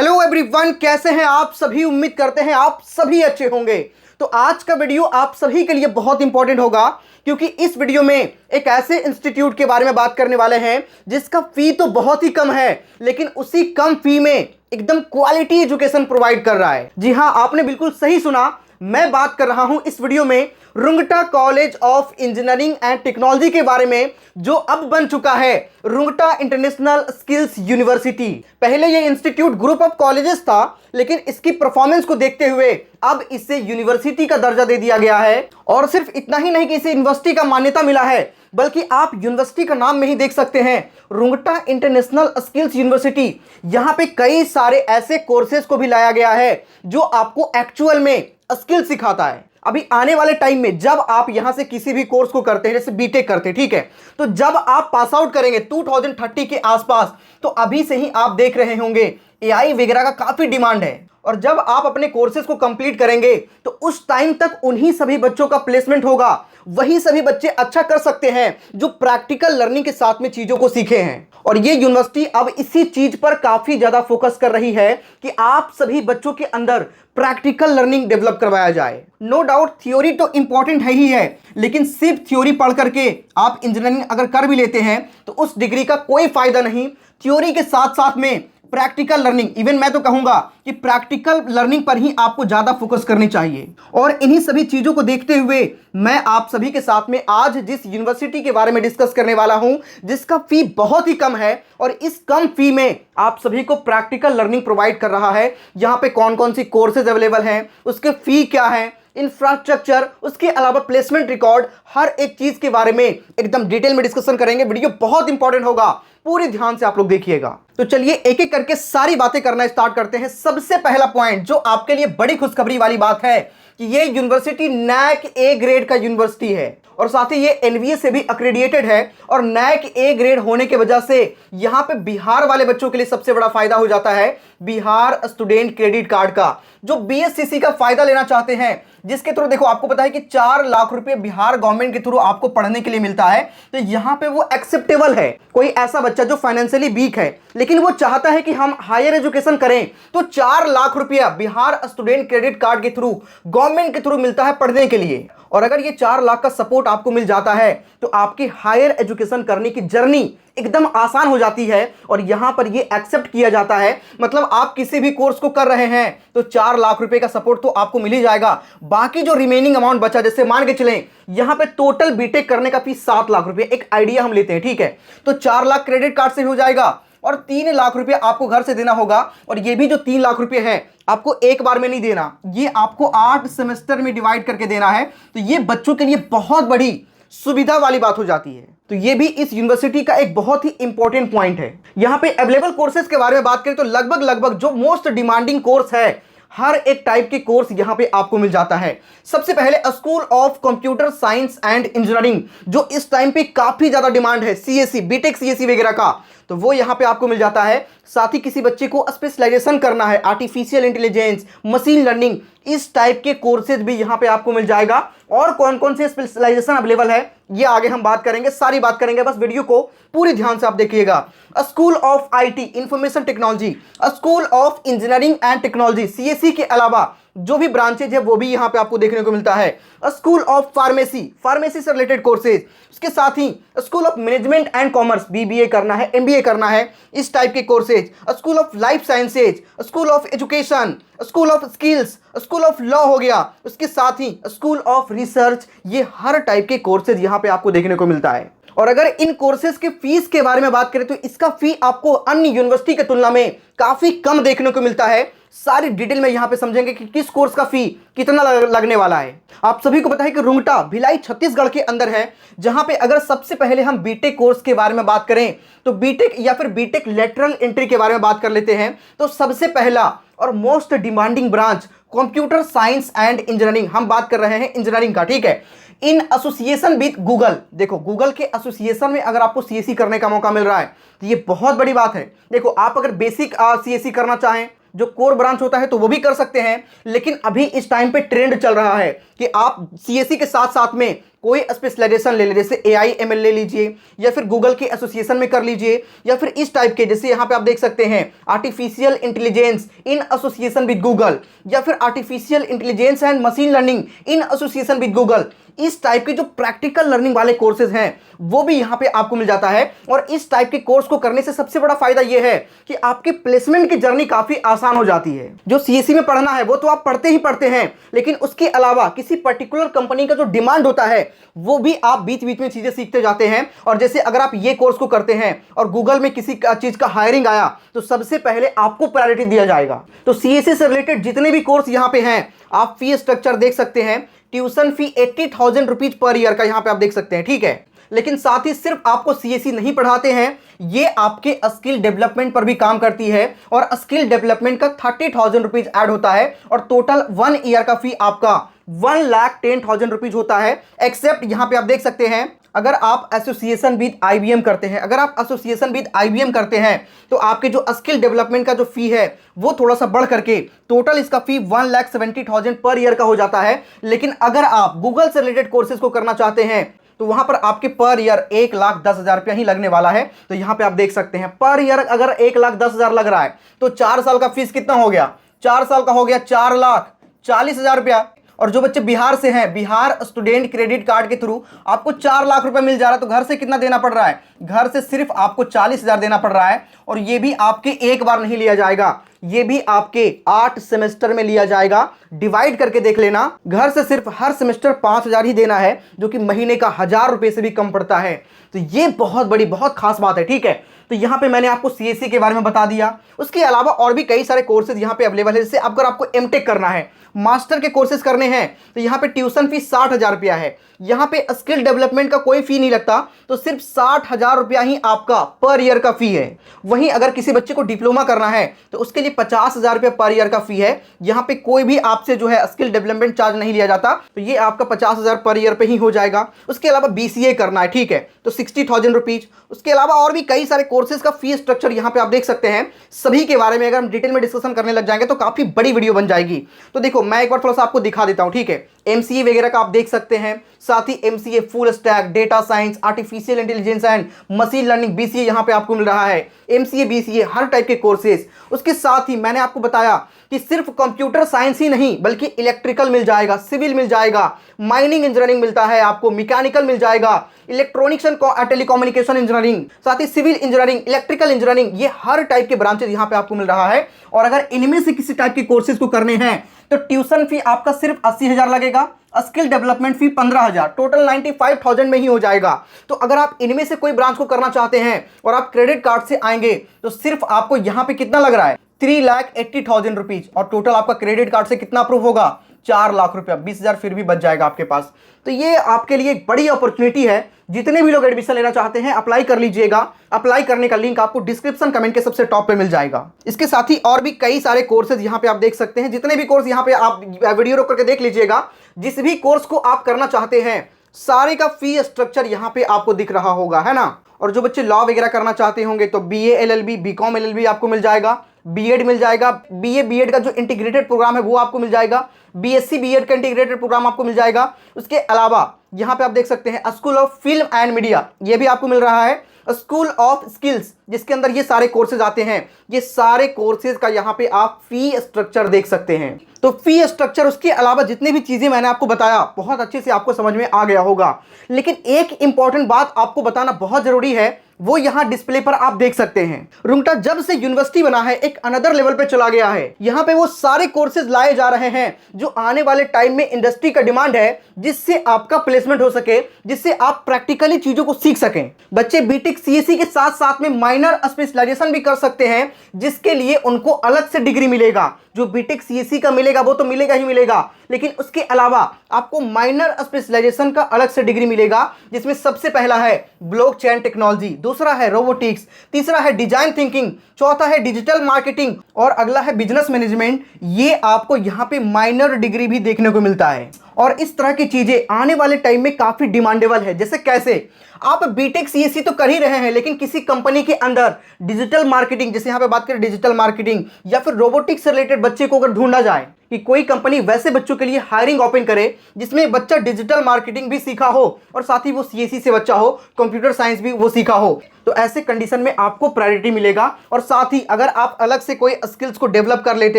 Hello everyone, कैसे हैं आप सभी। उम्मीद करते हैं आप सभी अच्छे होंगे। तो आज का वीडियो आप सभी के लिए बहुत इंपॉर्टेंट होगा, क्योंकि इस वीडियो में एक ऐसे इंस्टीट्यूट के बारे में बात करने वाले हैं जिसका फी तो बहुत ही कम है, लेकिन उसी कम फी में एकदम क्वालिटी एजुकेशन प्रोवाइड कर रहा है। जी हां, आपने बिल्कुल सही सुना। मैं बात कर रहा हूं इस वीडियो में Rungta college of engineering and technology के बारे में, जो अब बन चुका है रुंगटा इंटरनेशनल स्किल्स यूनिवर्सिटी। पहले ये इंस्टीट्यूट ग्रुप ऑफ कॉलेजेस था, लेकिन इसकी परफॉर्मेंस को देखते हुए अब इसे यूनिवर्सिटी का दर्जा दे दिया गया है। और सिर्फ इतना ही नहीं कि इसे यूनिवर्सिटी का मान्यता मिला है, बल्कि आप यूनिवर्सिटी का नाम में ही देख सकते हैं, रुंगटा इंटरनेशनल स्किल्स यूनिवर्सिटी। यहां पे कई सारे ऐसे कोर्सेज को भी लाया गया है जो आपको एक्चुअल में स्किल सिखाता है। अभी आने वाले टाइम में जब आप यहां से किसी भी कोर्स को करते हैं, जैसे बीटेक करते हैं, ठीक है, तो जब आप पास आउट करेंगे 2030 के आसपास, तो अभी से ही आप देख रहे होंगे एआई वगैरह का काफी डिमांड है। और जब आप अपने कोर्सेज को कंप्लीट करेंगे तो उस टाइम तक उन्हीं सभी बच्चों का प्लेसमेंट होगा। वही सभी बच्चे अच्छा कर सकते हैं जो प्रैक्टिकल लर्निंग के साथ में चीजों को सीखे हैं। और ये यूनिवर्सिटी अब इसी चीज पर काफी ज्यादा फोकस कर रही है कि आप सभी बच्चों के अंदर प्रैक्टिकल लर्निंग डेवलप करवाया जाए। नो डाउट थ्योरी तो इंपॉर्टेंट है ही है, लेकिन सिर्फ थ्योरी पढ़ करके आप इंजीनियरिंग अगर कर भी लेते हैं तो उस डिग्री का कोई फायदा नहीं। थ्योरी के साथ साथ में प्रैक्टिकल लर्निंग, इवन मैं तो कहूंगा कि प्रैक्टिकल लर्निंग पर ही आपको ज्यादा फोकस करनी चाहिए। और इन्हीं सभी चीजों को देखते हुए मैं आप सभी के साथ में आज जिस यूनिवर्सिटी के बारे में डिस्कस करने वाला हूं, जिसका फी बहुत ही कम है और इस कम फी में आप सभी को प्रैक्टिकल लर्निंग प्रोवाइड कर रहा है। यहां पे कौन कौन सी कोर्सेज अवेलेबल हैं, उसके फी क्या है, इंफ्रास्ट्रक्चर, उसके अलावा प्लेसमेंट रिकॉर्ड, हर एक चीज के बारे में एकदम डिटेल में डिस्कशन करेंगे। वीडियो बहुत इंपॉर्टेंट होगा, पूरे ध्यान से आप लोग देखिएगा। तो चलिए एक एक करके सारी बातें करना स्टार्ट करते हैं। सबसे पहला पॉइंट जो आपके लिए बड़ी खुशखबरी वाली बात है कि ये यूनिवर्सिटी नैक ए ग्रेड का यूनिवर्सिटी है और साथ ही ये एनबीए से भी अक्रेडिटेड है। और नैक ए ग्रेड होने की वजह से यहां पे बिहार वाले बच्चों के लिए सबसे बड़ा फायदा हो जाता है बिहार स्टूडेंट क्रेडिट कार्ड का, जो बीएससीसी का फायदा लेना चाहते हैं, जिसके थ्रू देखो आपको पता है कि 4 लाख रुपए बिहार गवर्नमेंट के थ्रू आपको पढ़ने के लिए मिलता है। तो यहां पे वो एक्सेप्टेबल है। कोई ऐसा बच्चा जो फाइनेंशियली वीक है लेकिन वो चाहता है कि हम हायर एजुकेशन करें, तो 4 लाख रुपया बिहार स्टूडेंट क्रेडिट कार्ड के थ्रू गवर्नमेंट के थ्रू मिलता है पढ़ने के लिए। और अगर ये 4 लाख का सपोर्ट आपको मिल जाता है तो आपकी हायर एजुकेशन करने की जर्नी एकदम आसान हो जाती है। और यहां पर ये एक्सेप्ट किया जाता है, मतलब आप किसी भी कोर्स को कर रहे हैं तो 4 लाख रुपए का सपोर्ट तो आपको मिल ही जाएगा। बाकी जो रिमेनिंग अमाउंट बचा, जैसे मान के चलें यहां पे टोटल बीटेक करने का फीस 7 लाख रुपए, एक आइडिया हम लेते हैं, ठीक है, तो 4 लाख क्रेडिट कार्ड से हो जाएगा और 3 लाख रुपए आपको घर से देना होगा। और ये भी जो 3 लाख रुपए है आपको एक बार में नहीं देना, ये आपको 8 सेमेस्टर में डिवाइड करके देना है। तो ये बच्चों के लिए बहुत बड़ी सुविधा वाली बात हो जाती है। तो ये भी इस यूनिवर्सिटी का एक बहुत ही इंपॉर्टेंट पॉइंट है। यहां पे अवेलेबल कोर्सेज के बारे में बात करें तो लगभग जो मोस्ट डिमांडिंग कोर्स है, हर एक टाइप के कोर्स यहां पे आपको मिल जाता है। सबसे पहले school of computer science and engineering, जो इस टाइम पे काफी ज्यादा डिमांड है, सीएससी, बीटेक सीएससी वगैरह का, तो वो यहां पे आपको मिल जाता है। साथ ही किसी बच्चे को स्पेशलाइजेशन करना है, आर्टिफिशियल इंटेलिजेंस, मशीन लर्निंग, इस टाइप के कोर्सेज भी यहां पे आपको मिल जाएगा। और कौन कौन से स्पेशलाइजेशन अवेलेबल है ये आगे हम बात करेंगे, सारी बात करेंगे, बस वीडियो को पूरी ध्यान से आप देखिएगा। School of IT information technology, school of engineering and technology, CSC के अलावा जो भी ब्रांचेज है वो भी यहां पे आपको देखने को मिलता है। स्कूल ऑफ फार्मेसी, फार्मेसी से रिलेटेड कोर्सेज, उसके साथ ही school of management and commerce, BBA करना है, एमबीए करना है, इस टाइप के courses, school of life sciences, school of education, school of skills, school of law हो गया, उसके साथ ही स्कूल ऑफ रिसर्च, ये हर टाइप के कोर्सेज यहां पे आपको देखने को मिलता है। और अगर इन कोर्सेज के फीस के बारे में बात करें तो इसका फी आपको अन्य यूनिवर्सिटी की तुलना में काफी कम देखने को मिलता है। सारी डिटेल में यहां पे समझेंगे कि किस कोर्स का फी कितना लगने वाला है। आप सभी को पता है कि रुंगटा भिलाई छत्तीसगढ़ के अंदर है, जहां पे अगर सबसे पहले हम बीटेक कोर्स के बारे में बात करें तो बीटेक या फिर बीटेक लेटरल एंट्री के बारे में बात कर लेते हैं, तो सबसे पहला और most demanding branch computer science and engineering, हम बात कर रहे हैं इंजीनियरिंग का, ठीक है, इन एसोसिएशन विद गूगल। देखो गूगल के एसोसिएशन में अगर आपको सीएससी करने का मौका मिल रहा है तो ये बहुत बड़ी बात है। देखो आप अगर बेसिक सीएससी करना चाहें, जो कोर ब्रांच होता है, तो वो भी कर सकते हैं, लेकिन अभी इस टाइम पे ट्रेंड चल रहा है कि आप सीएससी के साथ साथ में कोई स्पेशलाइजेशन ले ले, जैसे AI ML ले लीजिए, या फिर गूगल के एसोसिएशन में कर लीजिए, या फिर इस टाइप के, जैसे यहाँ पे आप देख सकते हैं artificial intelligence in association with Google, या फिर artificial intelligence and machine learning in association with Google. इस टाइप के जो प्रैक्टिकल लर्निंग वाले कोर्सेज हैं वो भी यहाँ पे आपको मिल जाता है। और इस टाइप के कोर्स को करने से सबसे बड़ा फायदा ये है कि आपके प्लेसमेंट की जर्नी काफी आसान हो जाती है। जो CSE में पढ़ना है वो तो आप पढ़ते ही पढ़ते हैं, लेकिन उसके अलावा किसी पर्टिकुलर कंपनी का जो डिमांड होता है वो भी आप बीच बीच में चीजें सीखते जाते हैं। और जैसे अगर आप ये कोर्स को करते हैं और गूगल में किसी चीज का हायरिंग आया तो सबसे पहले आपको प्रायोरिटी दिया जाएगा। तो CSE से रिलेटेड जितने भी कोर्स यहाँ पे हैं, आप फी स्ट्रक्चर देख सकते हैं। Tuition fee 80,000 rupees per year का यहाँ पे आप देख सकते हैं, ठीक है। लेकिन साथ ही सिर्फ आपको CSE नहीं पढ़ाते हैं, ये आपके स्किल डेवलपमेंट पर भी काम करती है। और स्किल डेवलपमेंट का 30,000 रुपीज ऐड होता है और टोटल 1 ईयर का फी आपका 1,10,000 रुपीज होता है। एक्सेप्ट यहाँ पे आप देख सकते हैं अगर आप एसोसिएशन विद IBM करते हैं, अगर आप एसोसिएशन विद IBM करते हैं तो आपके जो स्किल डेवलपमेंट का जो फी है वो थोड़ा सा बढ़ करके टोटल इसका फी 1,70,000 पर ईयर का हो जाता है। लेकिन अगर आप गूगल से रिलेटेड कोर्सेज को करना चाहते हैं तो वहां पर आपके पर ईयर 1,10,000 रुपया ही लगने वाला है। तो यहां पे आप देख सकते हैं पर ईयर अगर 1,10,000 लग रहा है तो 4 साल का फीस कितना हो गया? 4 साल का हो गया 4,40,000 रुपया। और जो बच्चे बिहार से हैं, बिहार स्टूडेंट क्रेडिट कार्ड के थ्रू आपको 4 लाख रुपए मिल जा रहा है, तो घर से कितना देना पड़ रहा है? घर से सिर्फ आपको 40,000 देना पड़ रहा है। और ये भी आपके एक बार नहीं लिया जाएगा, ये भी आपके 8 सेमेस्टर में लिया जाएगा। डिवाइड करके देख लेना, घर से सिर्फ हर सेमेस्टर 5,000 ही देना है, जो कि महीने का 1,000 रुपए से भी कम पड़ता है। तो ये बहुत बड़ी बहुत खास बात है, ठीक है। तो यहाँ पे मैंने आपको CSE के बारे में बता दिया। उसके अलावा और भी कई सारे कोर्सेज यहाँ पे अवेलेबल है। जैसे अगर आपको MTech करना है, मास्टर के कोर्सेज करने हैं, तो यहाँ पे ट्यूशन फी 60,000 रुपया है। यहाँ पे स्किल डेवलपमेंट का कोई फी नहीं लगता, तो सिर्फ 60,000 रुपया ही आपका पर ईयर का फी है। वहीं अगर किसी बच्चे को डिप्लोमा करना है तो उसके लिए 50,000 रुपया पर ईयर का फी है। यहाँ पे कोई भी आपसे जो है स्किल डेवलपमेंट चार्ज नहीं लिया जाता, तो ये आपका 50,000 पर ईयर पे ही हो जाएगा। उसके अलावा BCA करना है, ठीक है, तो 60,000 रुपीज। उसके अलावा और भी कई सारे कोर्सेज का फी स्ट्रक्चर यहाँ पे आप देख सकते हैं। सभी के बारे में अगर हम डिटेल में डिस्कशन करने लग जाएंगे तो काफी बड़ी वीडियो बन जाएगी। तो देखो मैं एक बार थोड़ा सा आपको दिखा देता हूँ, ठीक है। MCA वगैरह का आप देख सकते हैं, साथ ही MCA full stack, data science, artificial intelligence and machine learning BCA यहाँ पे आपको मिल रहा है। MCA BCA हर टाइप के कोर्सेज। उसके साथ ही मैंने आपको बताया कि सिर्फ कंप्यूटर साइंस ही नहीं बल्कि इलेक्ट्रिकल मिल जाएगा, सिविल मिल जाएगा, माइनिंग इंजीनियरिंग मिलता है आपको, मैकेनिकल मिल जाएगा, इलेक्ट्रॉनिक्स एंड टेलीकम्युनिकेशन इंजीनियरिंग, साथ ही सिविल इंजीनियरिंग, इलेक्ट्रिकल इंजीनियरिंग, ये हर टाइप के ब्रांचेज यहाँ पे आपको मिल रहा है। और अगर इनमें से किसी टाइप के कोर्सेज को करने हैं तो ट्यूशन फी आपका सिर्फ 80,000 लगेगा, स्किल डेवलपमेंट फी 15,000, टोटल 95,000 में ही हो जाएगा। तो अगर आप इनमें से कोई ब्रांच को करना चाहते हैं और आप क्रेडिट कार्ड से आएंगे तो सिर्फ आपको यहाँ पे कितना लग रहा है? 3,80,000 रुपीज। और टोटल आपका क्रेडिट कार्ड से कितना अप्रूव होगा? 4 लाख रुपया, 20,000 फिर भी बच जाएगा आपके पास। तो ये आपके लिए एक बड़ी अपॉर्चुनिटी है। जितने भी लोग एडमिशन लेना चाहते हैं अप्लाई कर लीजिएगा। अप्लाई करने का लिंक आपको डिस्क्रिप्शन कमेंट के सबसे टॉप पे मिल जाएगा। इसके साथ ही और भी कई सारे कोर्सेज यहाँ पे आप देख सकते हैं। जितने भी कोर्स यहाँ पे आप वीडियो रोक करके देख लीजिएगा, जिस भी कोर्स को आप करना चाहते हैं सारे का फी स्ट्रक्चर यहाँ पे आपको दिख रहा होगा, है ना। और जो बच्चे लॉ वगैरह करना चाहते होंगे तो BA LLB BCom LLB आपको मिल जाएगा, B.Ed मिल जाएगा, BA B.Ed का जो इंटीग्रेटेड प्रोग्राम है वो आपको मिल जाएगा, BSc B.Ed का इंटीग्रेटेड प्रोग्राम आपको मिल जाएगा। उसके अलावा यहाँ पे आप देख सकते हैं school of film and media, ये भी आपको मिल रहा है, स्कूल ऑफ स्किल्स जिसके अंदर ये सारे कोर्सेज आते हैं। ये सारे कोर्सेज का यहाँ पे आप फी स्ट्रक्चर देख सकते हैं। तो फी स्ट्रक्चर, उसके अलावा जितनी भी चीजें मैंने आपको बताया बहुत अच्छे से आपको समझ में आ गया होगा। लेकिन एक इंपॉर्टेंट बात आपको बताना बहुत जरूरी है, वो यहां डिस्प्ले पर आप देख सकते हैं। रुंगटा जब से यूनिवर्सिटी बना है एक अनदर लेवल पे चला गया है। यहां पे वो सारे कोर्सेज लाए जा रहे हैं जो आने वाले टाइम में इंडस्ट्री का डिमांड है, जिससे आपका प्लेसमेंट हो सके, जिससे आप प्रैक्टिकली चीजों को सीख सकें। बच्चे बीटेक CSE के साथ साथ में माइनर स्पेशलाइजेशन भी कर सकते हैं, जिसके लिए उनको अलग से डिग्री मिलेगा। जो बीटेक CSE का मिलेगा वो तो मिलेगा ही मिलेगा, लेकिन उसके अलावा आपको माइनर स्पेशलाइजेशन का अलग से डिग्री मिलेगा, जिसमें सबसे पहला है ब्लॉकचेन टेक्नोलॉजी, दूसरा है रोबोटिक्स, तीसरा है डिजाइन थिंकिंग, चौथा है डिजिटल मार्केटिंग और अगला है बिजनेस मैनेजमेंट। ये आपको यहाँ पे माइनर डिग्री भी देखने को मिलता है। और इस तरह की चीजें आने वाले टाइम में काफी डिमांडेबल है। जैसे कैसे आप बीटेक CSE तो कर ही रहे हैं, लेकिन किसी कंपनी के अंदर डिजिटल मार्केटिंग, जैसे यहाँ पे बात करें डिजिटल मार्केटिंग या फिर रोबोटिक्स से रिलेटेड बच्चे को अगर ढूंढा जाए, कि कोई कंपनी वैसे बच्चों के लिए हायरिंग ओपन करे जिसमें बच्चा डिजिटल मार्केटिंग भी सीखा हो और साथ ही वो सीएससी से बच्चा हो, कंप्यूटर साइंस भी वो सीखा हो, तो ऐसे कंडीशन में आपको प्रायोरिटी मिलेगा। और साथ ही अगर आप अलग से कोई स्किल्स को डेवलप कर लेते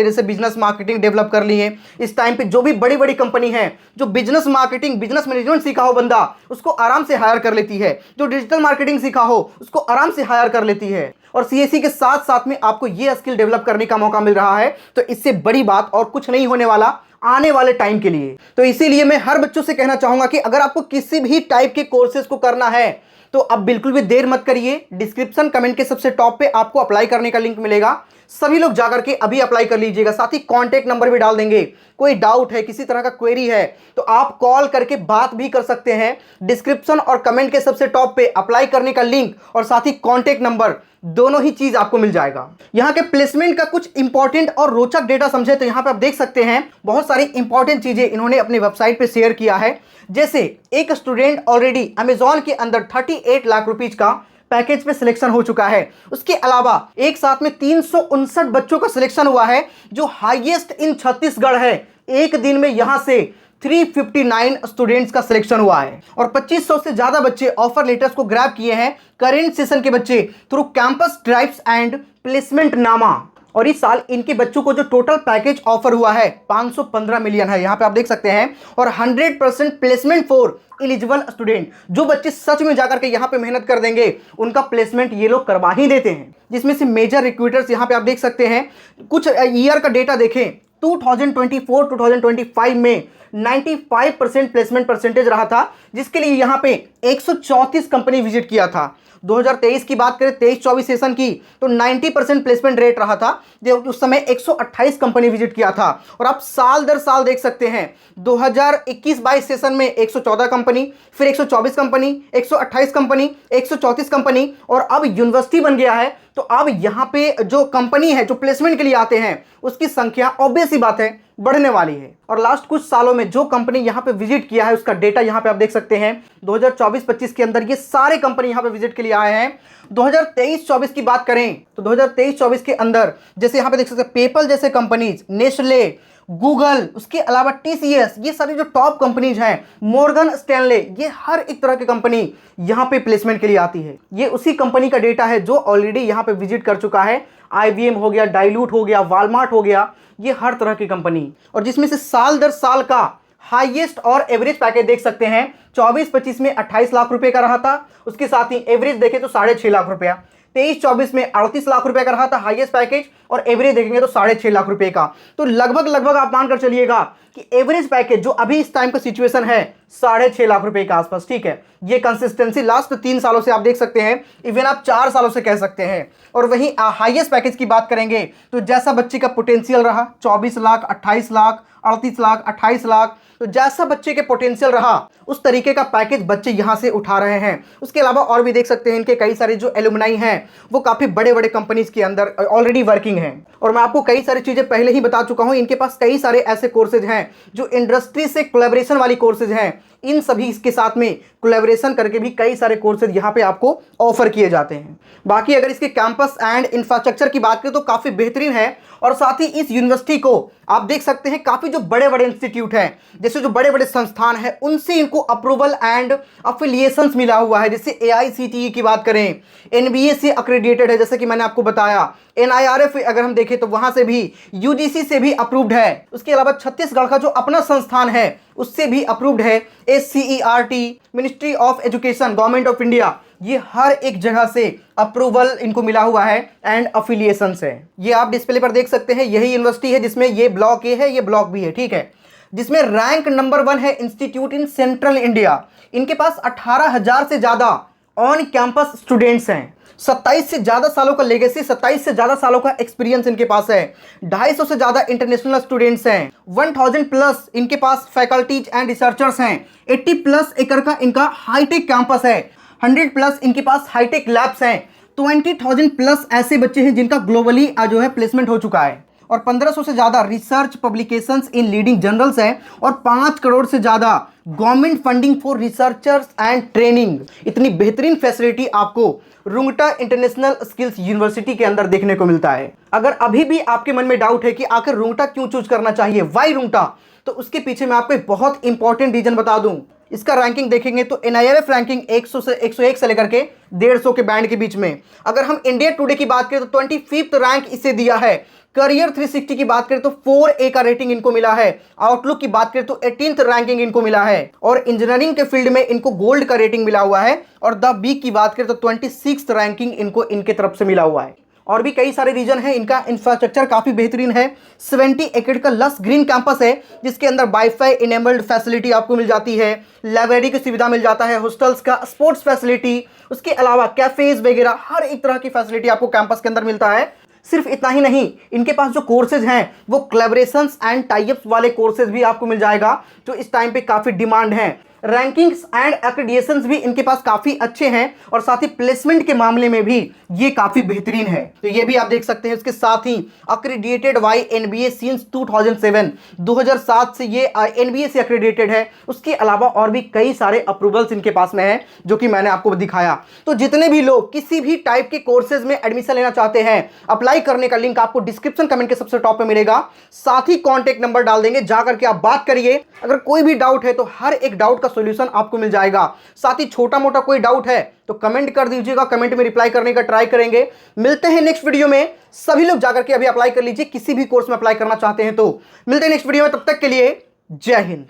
हैं, जैसे बिजनेस मार्केटिंग डेवलप कर लिए, इस टाइम पे जो भी बड़ी बड़ी कंपनी है जो बिजनेस मार्केटिंग बिजनेस मैनेजमेंट सीखा हो बंदा उसको आराम से हायर कर लेती है, जो डिजिटल मार्केटिंग सीखा हो उसको आराम से हायर कर लेती है। और सीएससी के साथ साथ में आपको ये स्किल डेवलप करने का मौका मिल रहा है, तो इससे बड़ी बात और कुछ नहीं होने वाला आने वाले टाइम के लिए। तो इसीलिए मैं हर बच्चों से कहना चाहूंगा कि अगर आपको किसी भी टाइप के कोर्सेज को करना है तो अब बिल्कुल भी देर मत करिए। डिस्क्रिप्शन कमेंट के सबसे टॉप पे आपको अप्लाई करने का लिंक मिलेगा, सभी लोग जाकर के अभी अप्लाई कर लीजिएगा। साथ ही कॉन्टेक्ट नंबर भी डाल देंगे, कोई डाउट है, किसी तरह का क्वेरी है तो आप कॉल करके बात भी कर सकते हैं। डिस्क्रिप्शन और कमेंट के सबसे टॉप पे अप्लाई करने का लिंक और साथ ही कॉन्टेक्ट नंबर दोनों ही चीज आपको मिल जाएगा। यहाँ के प्लेसमेंट का कुछ इंपॉर्टेंट और रोचक डेटा समझे तो यहाँ पे आप देख सकते हैं बहुत सारी इंपॉर्टेंट चीजें इन्होंने अपनी वेबसाइट पे शेयर किया है। जैसे एक स्टूडेंट ऑलरेडी अमेजॉन के अंदर 38 लाख रुपीज का पैकेज पे सिलेक्शन हो चुका है। उसके अलावा एक साथ में 359 बच्चों का सिलेक्शन हुआ है जो हाईएस्ट इन छत्तीसगढ़ है। एक दिन में यहां से 359 स्टूडेंट्स का सिलेक्शन हुआ है और 2500 से ज्यादा बच्चे ऑफर लेटर्स को ग्रैब किए हैं करेंट सेशन के बच्चे through campus drives and placement नामा। और इस साल इनके बच्चों को जो टोटल पैकेज ऑफर हुआ है 515 मिलियन है, यहां पे आप देख सकते हैं। और 100% प्लेसमेंट फॉर एलिजिबल स्टूडेंट, जो बच्चे सच में जाकर के यहां पे मेहनत कर देंगे उनका प्लेसमेंट ये लोग करवा ही देते हैं। जिसमें से मेजर रिक्रूटर्स यहां पे आप देख सकते हैं। कुछ ईयर का डेटा देखें 2024-2025 में 95% प्लेसमेंट परसेंटेज रहा था, जिसके लिए यहां पे 134 कंपनी विजिट किया था। 2023 की बात करें 23-24 सेशन की तो 90% प्लेसमेंट रेट रहा था, जो उस समय 128 कंपनी विजिट किया था। और आप साल दर साल देख सकते हैं 2021-22 सेशन में 114 कंपनी, फिर 124 कंपनी, 128 कंपनी, 134 कंपनी और अब यूनिवर्सिटी बन गया है। तो अब यहाँ पे जो कंपनी है जो प्लेसमेंट के लिए आते हैं उसकी संख्या ऑब्वियस सी बात है बढ़ने वाली है। और लास्ट कुछ सालों में जो कंपनी यहाँ पे विजिट किया है उसका डेटा यहाँ पे आप देख सकते हैं। 2024-25 के अंदर ये सारे कंपनी यहाँ पे विजिट के लिए आए हैं। 2023-24 की बात करें तो 2023-24 के अंदर जैसे यहाँ पे देख सकते हैं पेपल जैसे कंपनीज, नेस्ले, गूगल, उसके अलावा टीसीएस, ये सारी जो टॉप कंपनीज हैं, मॉर्गन स्टैनले, ये हर एक तरह की कंपनी यहाँ पे प्लेसमेंट के लिए आती है। ये उसी कंपनी का डेटा है जो ऑलरेडी यहाँ पे विजिट कर चुका है। आईबीएम हो गया, डाइल्यूट हो गया, वालमार्ट हो गया, ये हर तरह की कंपनी। और जिसमें से साल दर साल का हाईएस्ट और एवरेज पैकेज देख सकते हैं। 24-25 में 28 लाख रुपए का रहा था, उसके साथ ही एवरेज देखें तो 6.5 लाख रुपया। 23-24 में 38 लाख रुपए का रहा था हाईएस्ट पैकेज और एवरेज देखेंगे तो 6.5 लाख रुपए का। तो लगभग आप मानकर चलिएगा कि एवरेज पैकेज जो अभी इस टाइम का सिचुएशन है 6.5 लाख रुपए के आसपास। ठीक है, ये कंसिस्टेंसी लास्ट 3 सालों से आप देख सकते हैं, इवन आप 4 सालों से कह सकते हैं। और वहीं हाईएस्ट पैकेज की बात करेंगे तो जैसा बच्चे का पोटेंशियल रहा 24 लाख, 28 लाख, 38 लाख, 28 लाख, तो जैसा बच्चे के पोटेंशियल रहा उस तरीके का पैकेज बच्चे यहां से उठा रहे हैं। उसके अलावा और भी देख सकते हैं इनके कई सारे जो एलुमनाई हैं वो काफी बड़े बड़े कंपनीज के अंदर ऑलरेडी वर्किंग हैं। और मैं आपको कई सारी चीजें पहले ही बता चुका हूं, इनके पास कई सारे ऐसे कोर्सेज हैं जो इंडस्ट्री से कोलैबोरेशन वाली कोर्सेज हैं। इन सभी इसके साथ में कोलैबोरेशन करके भी कई सारे कोर्सेज यहाँ पे आपको ऑफर किए जाते हैं। बाकी अगर इसके कैंपस एंड इंफ्रास्ट्रक्चर की बात करें तो काफ़ी बेहतरीन है। और साथ ही इस यूनिवर्सिटी को आप देख सकते हैं काफ़ी जो बड़े बड़े इंस्टीट्यूट हैं, जैसे जो बड़े बड़े संस्थान हैं, उनसे इनको अप्रूवल एंड अफिलिएशंस मिला हुआ है। जैसे AICTE की बात करें, NBA से अक्रेडिटेड है जैसे कि मैंने आपको बताया। NIRF अगर हम देखें तो वहाँ से भी, UGC से भी अप्रूव्ड है। उसके अलावा छत्तीसगढ़ का जो अपना संस्थान है उससे भी अप्रूव्ड है। SCERT, ministry of education, government of India, ये हर एक जगह से अप्रूवल इनको मिला हुआ है एंड अफिलिएशंस है। ये आप डिस्प्ले पर देख सकते हैं, यही यूनिवर्सिटी है जिसमें ये ब्लॉक ए है, ये ब्लॉक बी है। ठीक है, जिसमें रैंक नंबर 1 है इंस्टीट्यूट इन सेंट्रल इंडिया। इनके पास 18,000 से ज्यादा ऑन कैंपस स्टूडेंट्स हैं। 27 से ज्यादा सालों का लेगेसी, 27 से ज्यादा सालों का एक्सपीरियंस इनके पास है। 250 से ज्यादा इंटरनेशनल स्टूडेंट्स हैं। 1000 प्लस इनके पास फैकल्टीज एंड रिसर्चर्स हैं। 80 प्लस एकड़ का इनका हाईटेक कैंपस है। 100 प्लस इनके पास हाईटेक लैब्स हैं। 20,000 प्लस ऐसे बच्चे हैं जिनका ग्लोबली जो है प्लेसमेंट हो चुका है। और 1500 से ज़्यादा रिसर्च पब्लिकेशंस इन लीडिंग जर्नल्स हैं और 5 करोड़ से ज़्यादा government funding for researchers and training. इतनी बेहतरीन फैसिलिटी आपको रुंगटा इंटरनेशनल स्किल्स यूनिवर्सिटी के अंदर देखने को मिलता है। अगर अभी भी आपके मन में डाउट है कि आखिर रुंगटा क्यों चूज करना चाहिए, वाई रुंगटा, तो उसके पीछे मैं आपको एक बहुत इंपॉर्टेंट रीजन बता दूं। इसका रैंकिंग देखेंगे तो NIRF रैंकिंग 100 से 101 से लेकर के 150 के बैंड के बीच में। अगर हम इंडिया टुडे की बात करें तो 25th रैंक इसे दिया है। करियर 360 की बात करें तो 4A का रेटिंग इनको मिला है। आउटलुक की बात करें तो 18th रैंकिंग इनको मिला है और इंजीनियरिंग के फील्ड में इनको गोल्ड का रेटिंग मिला हुआ है। और द बी की बात करें तो 26th रैंकिंग इनको इनके तरफ से मिला हुआ है। और भी कई सारे रीजन है। इनका इंफ्रास्ट्रक्चर काफ़ी बेहतरीन है। 70 एकड़ का लस ग्रीन कैंपस है जिसके अंदर वाईफाई इनेबल्ड फैसिलिटी आपको मिल जाती है, लाइब्रेरी की सुविधा मिल जाता है, हॉस्टल्स का स्पोर्ट्स फैसिलिटी, उसके अलावा कैफेज वगैरह हर एक तरह की फैसिलिटी आपको कैंपस के अंदर मिलता है। सिर्फ इतना ही नहीं, इनके पास जो कोर्सेज हैं वो कोलैबोरेशंस एंड टाइप्स वाले कोर्सेज भी आपको मिल जाएगा जो इस टाइम पे काफ़ी डिमांड है। रैंकिंग्स एंड एक्रेडिटेशंस भी इनके पास काफ़ी अच्छे हैं और साथ ही प्लेसमेंट के मामले में भी ये काफ़ी बेहतरीन है। तो ये भी आप देख सकते हैं। इसके साथ ही एक्रेडिटेड बाय NBA सिंस 2007, 2007 से ये NBA से एक्रेडिटेड है। उसके अलावा और भी कई सारे अप्रूवल्स इनके पास में है जो कि मैंने आपको दिखाया। तो जितने भी लोग किसी भी टाइप के कोर्सेज में एडमिशन लेना चाहते हैं, अप्लाई करने का लिंक आपको डिस्क्रिप्शन कमेंट के सबसे टॉप पे मिलेगा। साथ ही कॉन्टेक्ट नंबर डाल देंगे, जाकर के आप बात करिए। अगर कोई भी डाउट है तो हर एक डाउट का सॉल्यूशन आपको मिल जाएगा। साथ ही छोटा मोटा कोई डाउट है तो कमेंट कर दीजिएगा, कमेंट में रिप्लाई करने का ट्राई करेंगे। मिलते हैं नेक्स्ट वीडियो में। सभी लोग जाकर के अभी अप्लाई कर लीजिए किसी भी कोर्स में अप्लाई करना चाहते हैं तो। मिलते हैं नेक्स्ट वीडियो में, तब तक के लिए जय हिंद।